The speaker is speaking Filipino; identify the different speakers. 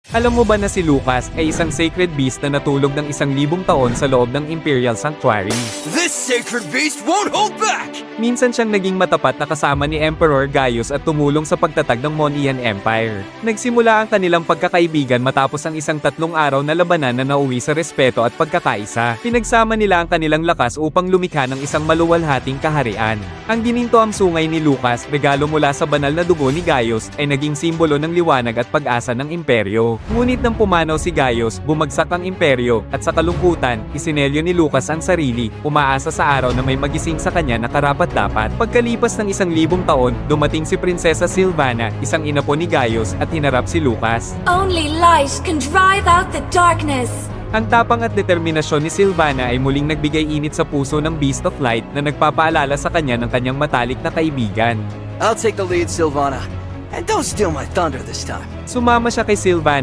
Speaker 1: Alam mo ba na si Lucas ay isang sacred beast na natulog ng 1,000 taon sa loob ng Imperial Sanctuary?
Speaker 2: This sacred beast won't hold back!
Speaker 1: Minsan siyang naging matapat na kasama ni Emperor Gaius at tumulong sa pagtatag ng Monian Empire. Nagsimula ang kanilang pagkakaibigan matapos ang isang 3 araw na labanan na nauwi sa respeto at pagkakaisa. Pinagsama nila ang kanilang lakas upang lumikha ng isang maluwalhating kaharian. Ang ginintoang sungay ni Lucas, regalo mula sa banal na dugo ni Gaius, ay naging simbolo ng liwanag at pag-asa ng imperyo. Ngunit nang pumanaw si Gaius, bumagsak ang imperyo, at sa kalungkutan, isinelyo ni Lucas ang sarili, umaasa sa araw na may magising sa kanya na karapat-dapat. Pagkalipas ng 1,000 taon, dumating si Prinsesa Sylvana, isang ina po ni Gaius, at hinarap si Lucas.
Speaker 3: Only light can drive out the darkness.
Speaker 1: Ang tapang at determinasyon ni Sylvana ay muling nagbigay init sa puso ng Beast of Light na nagpapaalala sa kanya ng kanyang matalik na kaibigan.
Speaker 2: I'll take the lead, Sylvana. And don't steal my thunder this time.
Speaker 1: Sumama siya kay Sylvana